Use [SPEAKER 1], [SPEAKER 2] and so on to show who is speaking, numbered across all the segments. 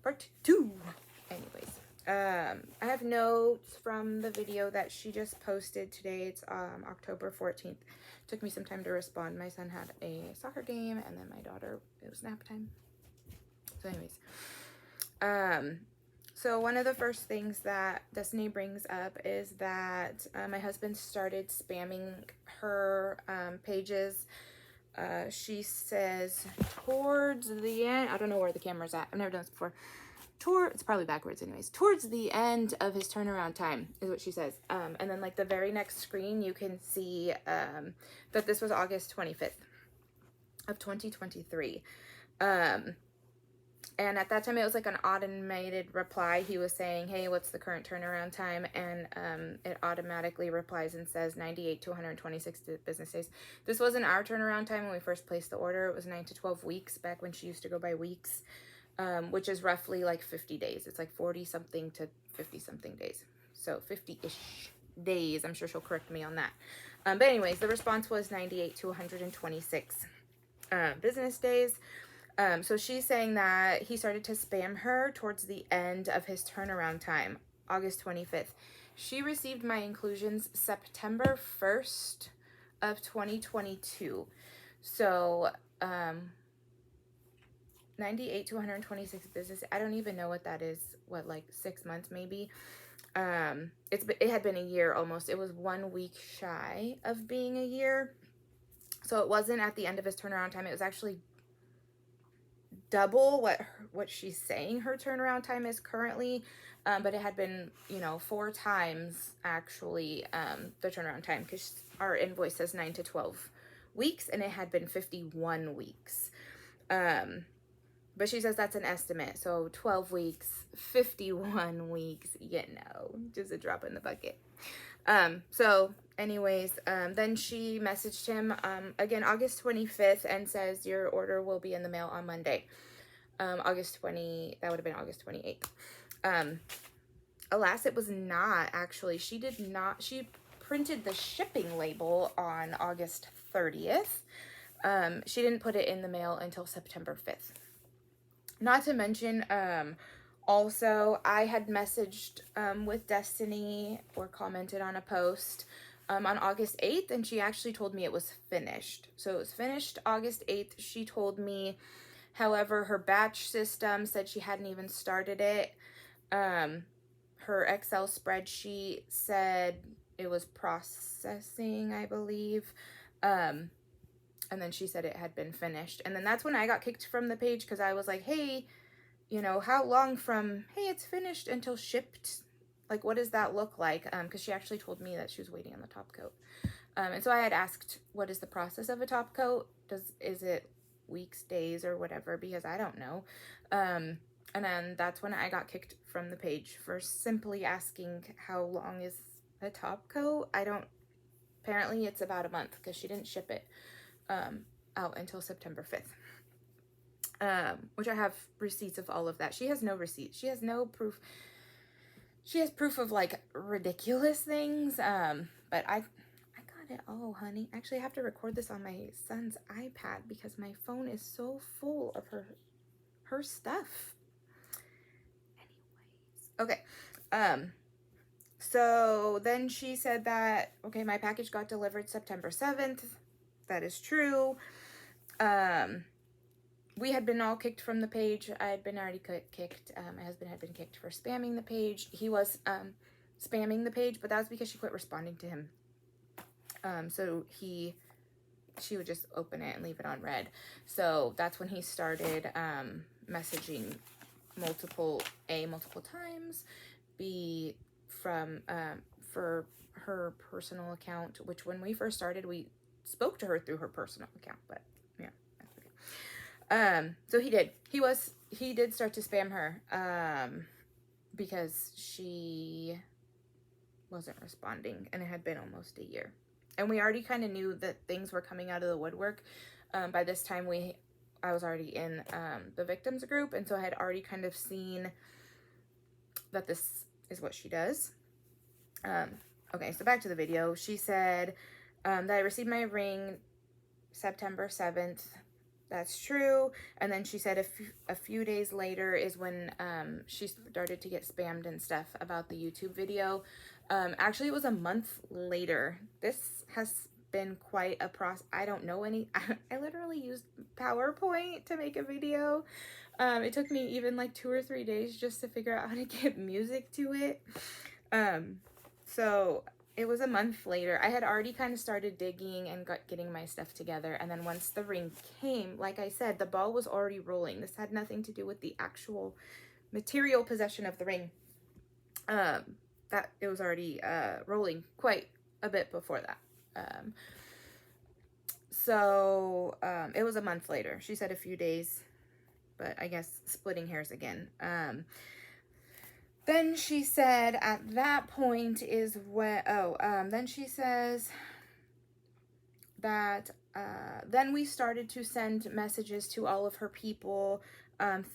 [SPEAKER 1] part 2. Anyways, I have notes from the video that she just posted today. It's October 14th. Took me some time to respond. My son had a soccer game, and then my daughter, it was nap time. So anyways, so one of the first things that Destiny brings up is that my husband started spamming her pages. She says towards the end, I don't know where the camera's at. I've never done this before. It's probably backwards anyways. Towards the end of his turnaround time is what she says. And then like the very next screen, you can see that this was August 25th of 2023. And at that time, it was like an automated reply. He was saying, hey, what's the current turnaround time? And it automatically replies and says 98 to 126 business days. This wasn't our turnaround time when we first placed the order. It was 9 to 12 weeks back when she used to go by weeks, which is roughly like 50 days. It's like 40-something to 50-something days. So 50-ish days. I'm sure she'll correct me on that. But anyways, the response was 98 to 126 business days. So she's saying that he started to spam her towards the end of his turnaround time, August 25th. She received my inclusions September 1st of 2022. So, 98 to 126 business. I don't even know what that is. What, like 6 months maybe? It had been a year almost. It was 1 week shy of being a year. So it wasn't at the end of his turnaround time. It was actually double what she's saying her turnaround time is currently, but it had been, you know, 4 times actually the turnaround time, because our invoice says 9 to 12 weeks and it had been 51 weeks. But she says that's an estimate, so 12 weeks, 51 weeks, you know, just a drop in the bucket. So anyways, then she messaged him, again, August 25th, and says your order will be in the mail on Monday. That would have been August 28th. Alas, it was not actually. She printed the shipping label on August 30th. She didn't put it in the mail until September 5th. Not to mention, also, I had messaged with Destiny or commented on a post on August 8th, and she actually told me it was finished. So it was finished August 8th. She told me, however, her batch system said she hadn't even started it. Her Excel spreadsheet said it was processing, I believe. And then she said it had been finished. And then that's when I got kicked from the page, because I was like, hey, you know, how long from, hey, it's finished until shipped? Like, what does that look like? Because she actually told me that she was waiting on the top coat. And so I had asked, what is the process of a top coat? Is it weeks, days, or whatever? Because I don't know. And then that's when I got kicked from the page for simply asking how long is a top coat. Apparently it's about a month, because she didn't ship it out until September 5th. Which I have receipts of all of that. She has no receipts. She has no proof. She has proof of like ridiculous things. But I got it all, honey. Actually, I have to record this on my son's iPad because my phone is so full of her stuff. Anyways, okay. So then she said that, okay, my package got delivered September 7th. That is true. We had been all kicked from the page. I had been already kicked. My husband had been kicked for spamming the page. He was spamming the page, but that was because she quit responding to him. So she would just open it and leave it on read. So that's when he started messaging multiple times, B, from for her personal account, which when we first started, we spoke to her through her personal account, but yeah, that's okay. So he did start to spam her because she wasn't responding, and it had been almost a year. And we already kind of knew that things were coming out of the woodwork. By this time, I was already in the victims group, and so I had already kind of seen that this is what she does. Okay, so back to the video. She said that I received my ring September 7th. that's true. And then she said a few days later is when she started to get spammed and stuff about the YouTube video. Actually, it was a month later. This has been quite a process. I don't know any. I literally used PowerPoint to make a video. It took me even like 2 or 3 days just to figure out how to get music to it. So it was a month later. I had already kind of started digging and getting my stuff together. And then once the ring came, like I said, the ball was already rolling. This had nothing to do with the actual material possession of the ring. That it was already rolling quite a bit before that. So it was a month later. She said a few days, but I guess splitting hairs again. Then she said at that point is when, then she says that then we started to send messages to all of her people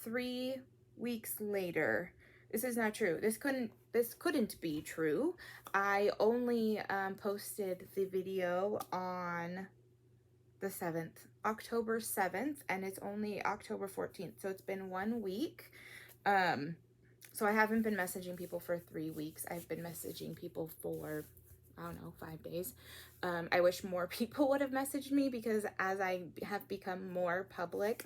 [SPEAKER 1] 3 weeks later. This is not true. This couldn't be true. I only posted the video on the 7th, October 7th, and it's only October 14th. So it's been 1 week. So I haven't been messaging people for 3 weeks. I've been messaging people for, I don't know, 5 days. I wish more people would have messaged me because as I have become more public,